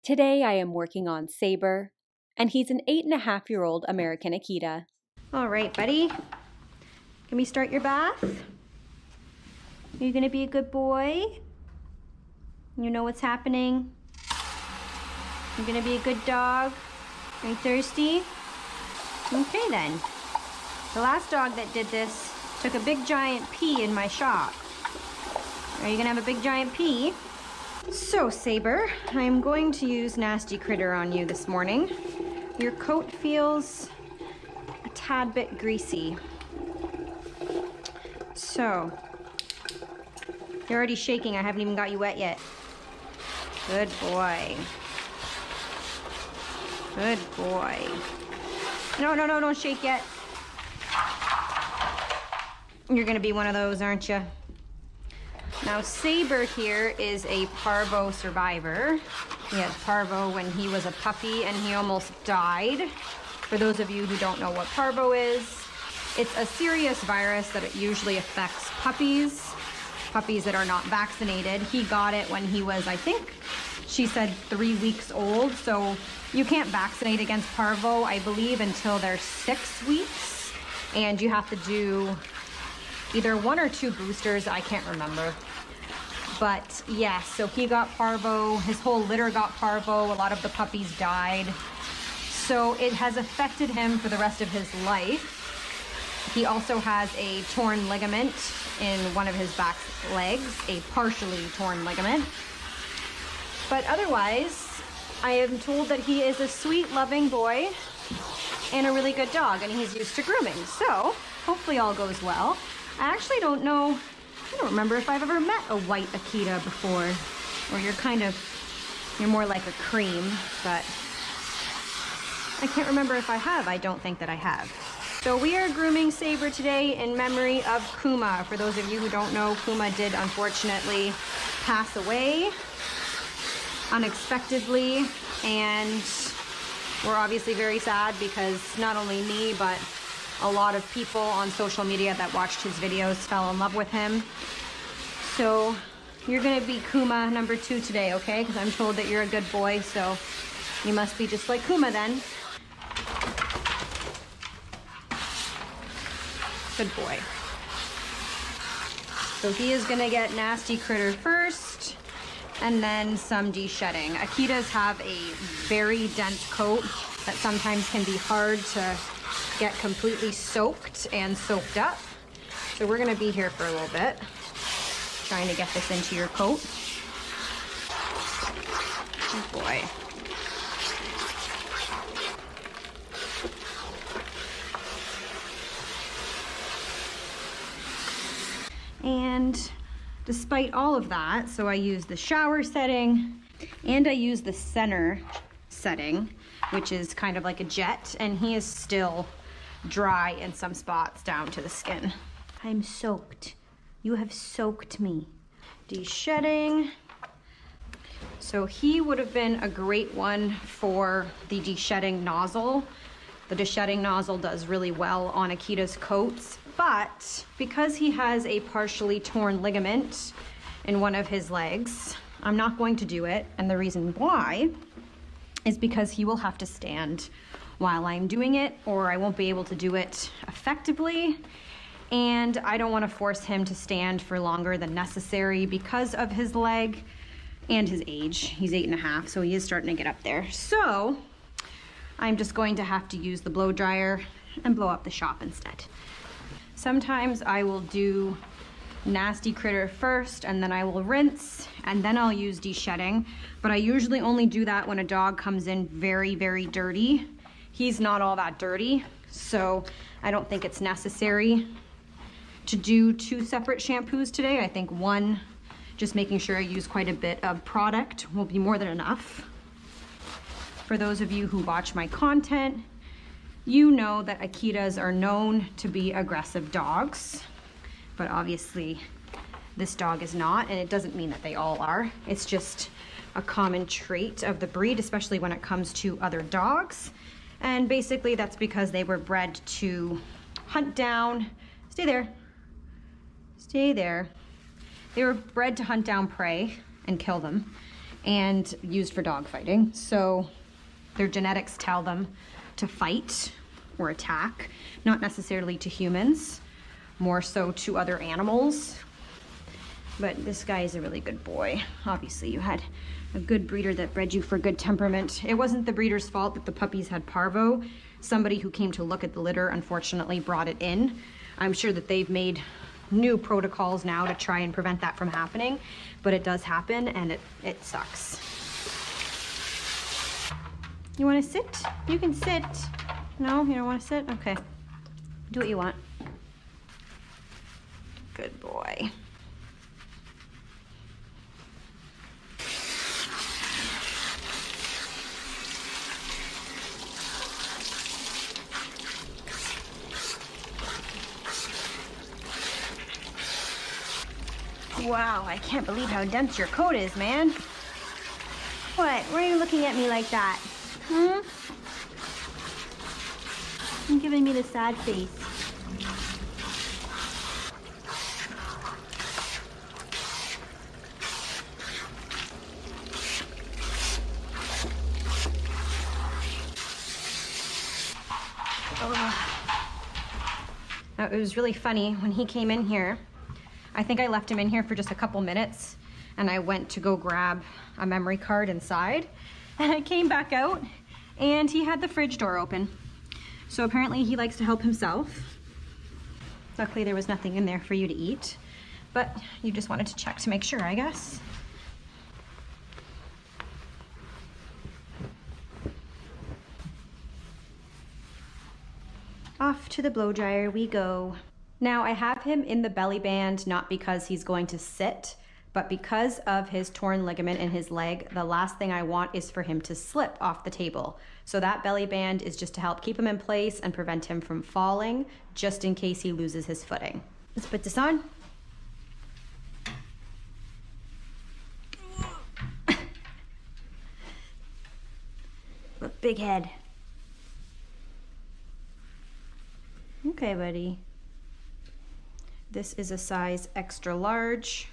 Today I am working on Saber, and he's an 8.5-year-old American Akita. All right, buddy. Can we start your bath? Are you gonna be a good boy? You know what's happening? You're gonna be a good dog? Are you thirsty? Okay then. The last dog that did this took a big giant pee in my shop. Are you gonna have a big giant pee? So, Saber, I'm going to use Nasty Critter on you this morning. Your coat feels a tad bit greasy. So, you're already shaking. I haven't even got you wet yet. Good boy. Good boy. No, don't shake yet. You're gonna be one of those, aren't you? Now, Saber here is a parvo survivor. He had parvo when he was a puppy and he almost died. For those of you who don't know what parvo is, it's a serious virus that it usually affects puppies that are not vaccinated. He got it when he was, I think, she said 3 weeks old. So you can't vaccinate against parvo, I believe, until they're 6 weeks. And you have to do either 1 or 2 boosters, I can't remember. But yeah, so he got parvo, his whole litter got parvo, a lot of the puppies died. So it has affected him for the rest of his life. He also has a torn ligament in one of his back legs, a partially torn ligament. But otherwise, I am told that he is a sweet, loving boy and a really good dog, and he's used to grooming. So hopefully all goes well. I actually don't know, I don't remember if I've ever met a white Akita before, or you're more like a cream, but I can't remember if I have. I don't think that I have. So we are grooming Saber today in memory of Kuma. For those of you who don't know, Kuma did unfortunately pass away unexpectedly, and we're obviously very sad because not only me, but a lot of people on social media that watched his videos fell in love with him. So you're gonna be Kuma number 2 today, okay? Because I'm told that you're a good boy, so you must be just like Kuma then. Good boy. So he is gonna get Nasty Critter first, and then some de-shedding. Akitas have a very dense coat that sometimes can be hard to get completely soaked and soaked up. So we're gonna be here for a little bit, trying to get this into your coat. Good boy. And despite all of that, so I use the shower setting and I use the center setting, which is kind of like a jet, and he is still dry in some spots down to the skin. I'm soaked. You have soaked me. De-shedding. So he would have been a great one for the de-shedding nozzle. The de-shedding nozzle does really well on Akita's coats, but because he has a partially torn ligament in one of his legs, I'm not going to do it. And the reason why is because he will have to stand while I'm doing it, or I won't be able to do it effectively. And I don't want to force him to stand for longer than necessary because of his leg and his age. He's 8.5, so he is starting to get up there. So I'm just going to have to use the blow dryer and blow up the shop instead. Sometimes I will do Nasty Critter first, and then I will rinse, and then I'll use de-shedding. But I usually only do that when a dog comes in very, very dirty. He's not all that dirty, so I don't think it's necessary to do 2 separate shampoos today. I think one, just making sure I use quite a bit of product, will be more than enough. For those of you who watch my content, you know that Akitas are known to be aggressive dogs, but obviously this dog is not, and it doesn't mean that they all are. It's just a common trait of the breed, especially when it comes to other dogs. And basically that's because they were bred to hunt down, stay there, stay there. They were bred to hunt down prey and kill them. and used for dog fighting. So their genetics tell them to fight or attack, not necessarily to humans, more so to other animals. But this guy is a really good boy. Obviously, you had a good breeder that bred you for good temperament. It wasn't the breeder's fault that the puppies had parvo. Somebody who came to look at the litter unfortunately brought it in. I'm sure that they've made new protocols now to try and prevent that from happening, but it does happen and it sucks. You want to sit? You can sit. No, you don't want to sit? Okay. Do what you want. Good boy. Wow, I can't believe how dense your coat is, man. What? Why are you looking at me like that? Hmm? You're giving me the sad face. Now, it was really funny when he came in here. I think I left him in here for just a couple minutes and I went to go grab a memory card inside and I came back out and he had the fridge door open. So apparently he likes to help himself. Luckily there was nothing in there for you to eat, but you just wanted to check to make sure, I guess. Off to the blow dryer we go. Now I have him in the belly band, not because he's going to sit, but because of his torn ligament in his leg. The last thing I want is for him to slip off the table. So that belly band is just to help keep him in place and prevent him from falling, just in case he loses his footing. Let's put this on. Look, big head. Okay, buddy. This is a size extra large.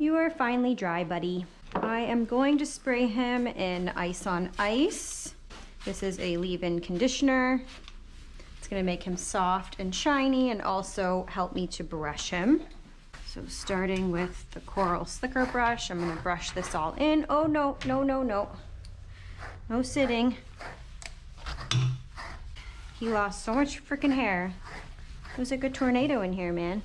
You are finally dry, buddy. I am going to spray him in Ice on Ice. This is a leave-in conditioner. It's gonna make him soft and shiny and also help me to brush him. So starting with the Coral Slicker brush, I'm gonna brush this all in. Oh no, no, no, no. No sitting. He lost so much freaking hair. It was like a tornado in here, man.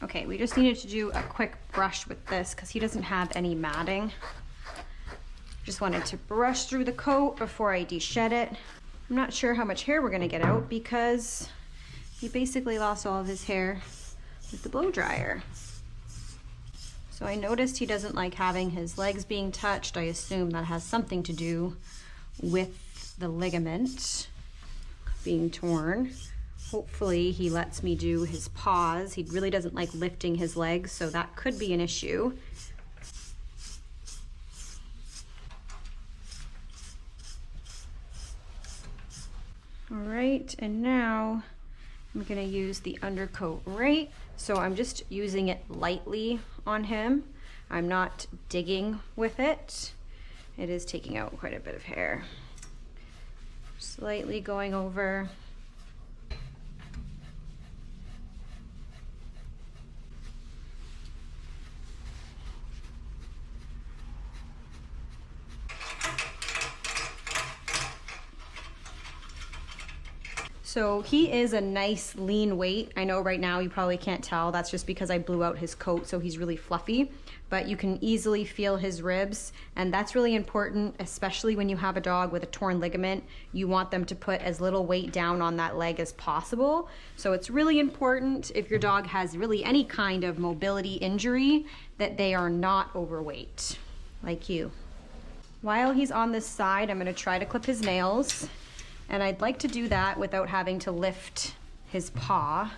Okay, we just needed to do a quick brush with this because he doesn't have any matting. Just wanted to brush through the coat before I de-shed it. I'm not sure how much hair we're gonna get out because he basically lost all of his hair with the blow dryer. So I noticed he doesn't like having his legs being touched. I assume that has something to do with the ligament being torn. Hopefully he lets me do his paws. He really doesn't like lifting his legs, so that could be an issue. All right, and now I'm gonna use the undercoat right. So I'm just using it lightly on him. I'm not digging with it. It is taking out quite a bit of hair. Slightly going over. So he is a nice lean weight. I know right now you probably can't tell. That's just because I blew out his coat, so he's really fluffy. But you can easily feel his ribs, and that's really important, especially when you have a dog with a torn ligament. You want them to put as little weight down on that leg as possible. So it's really important if your dog has really any kind of mobility injury that they are not overweight, like you. While he's on this side, I'm gonna try to clip his nails. And I'd like to do that without having to lift his paw,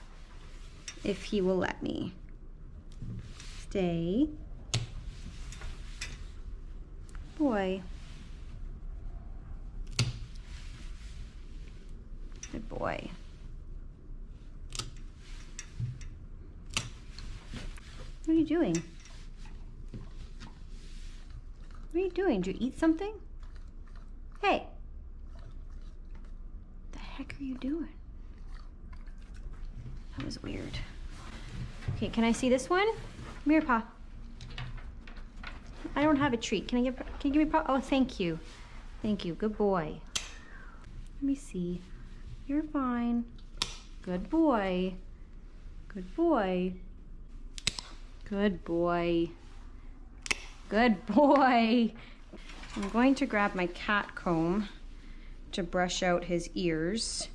if he will let me. Stay. Boy. Good boy. What are you doing? What are you doing? Did you eat something? Hey. What the heck are you doing? That was weird. Okay, can I see this one? Come here, Pa. I don't have a treat. Can you give me Pa? Oh, thank you. Thank you. Good boy. Let me see. You're fine. Good boy. Good boy. Good boy. Good boy. I'm going to grab my cat comb to brush out his ears.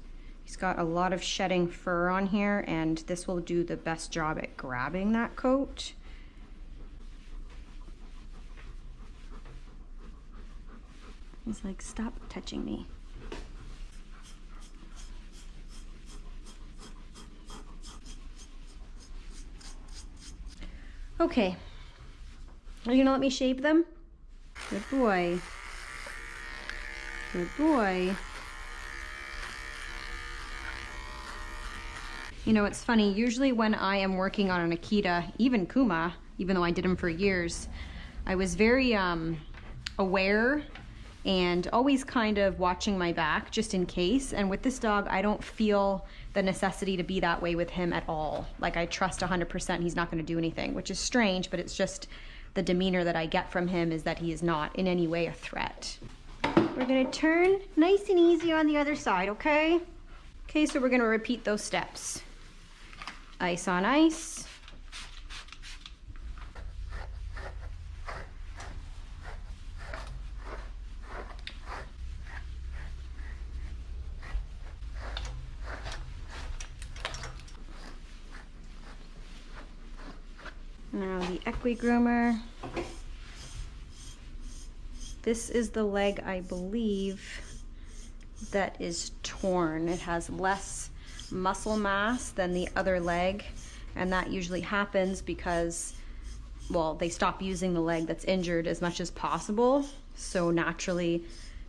He's got a lot of shedding fur on here, and this will do the best job at grabbing that coat. He's like, stop touching me. Okay. Are you gonna let me shave them? Good boy. Good boy. You know, it's funny, usually when I am working on an Akita, even Kuma, even though I did him for years, I was very aware and always kind of watching my back just in case. And with this dog, I don't feel the necessity to be that way with him at all. Like, I trust 100% he's not gonna do anything, which is strange, but it's just the demeanor that I get from him is that he is not in any way a threat. We're gonna turn nice and easy on the other side, okay? Okay, so we're gonna repeat those steps. Ice on ice. Now the Equi-Groomer. This is the leg, I believe, that is torn. It has less muscle mass than the other leg, and that usually happens because, well, they stop using the leg that's injured as much as possible, so naturally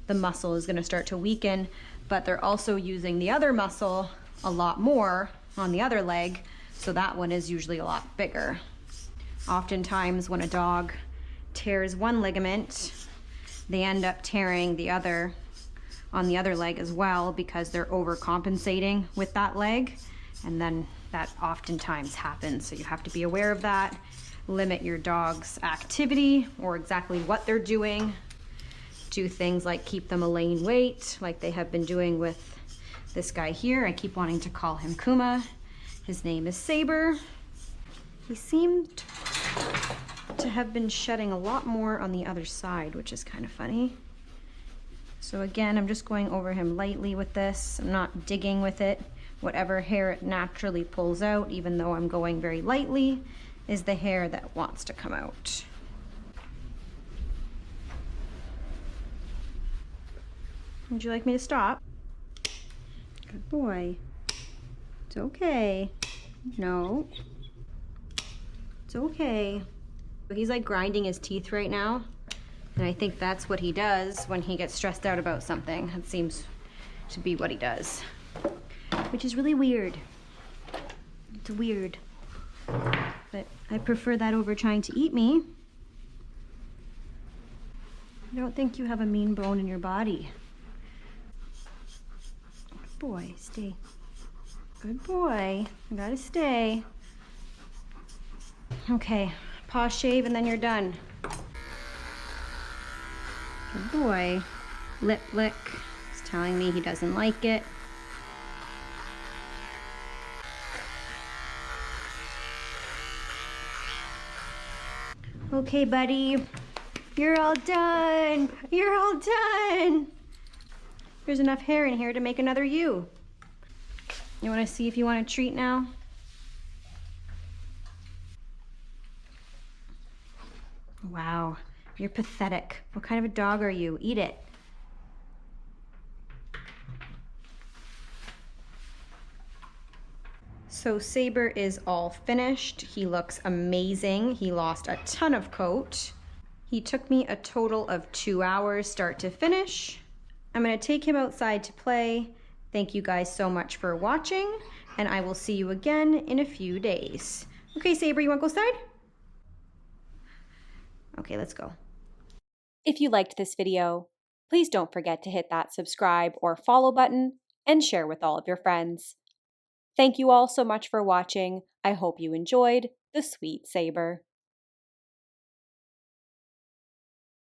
the muscle is going to start to weaken, but they're also using the other muscle a lot more on the other leg, so that one is usually a lot bigger. Oftentimes when a dog tears one ligament, they end up tearing the other on the other leg as well because they're overcompensating with that leg, and then that oftentimes happens. So you have to be aware of that, limit your dog's activity or exactly what they're doing. Do things like keep them a lean weight, like they have been doing with this guy here. I keep wanting to call him Kuma. His name is Saber. He seemed to to have been shedding a lot more on the other side, which is kind of funny. So again, I'm just going over him lightly with this. I'm not digging with it. Whatever hair it naturally pulls out, even though I'm going very lightly, is the hair that wants to come out. Would you like me to stop? Good boy. It's okay. No. It's okay. He's like grinding his teeth right now. And I think that's what he does when he gets stressed out about something. That seems to be what he does. Which is really weird. It's weird. But I prefer that over trying to eat me. I don't think you have a mean bone in your body. Good boy, stay. Good boy. You gotta stay. Okay, paw shave and then you're done. Good boy. Lip lick. He's telling me he doesn't like it. Okay, buddy. You're all done. You're all done. There's enough hair in here to make another you. You want to see if you want a treat now? Wow, you're pathetic. What kind of a dog are you? Eat it. So Saber is all finished. He looks amazing. He lost a ton of coat. He took me a total of 2 hours start to finish. I'm gonna take him outside to play. Thank you guys so much for watching, and I will see you again in a few days. Okay, Saber, you wanna go outside? Okay, let's go. If you liked this video, please don't forget to hit that subscribe or follow button and share with all of your friends. Thank you all so much for watching. I hope you enjoyed the sweet Saber.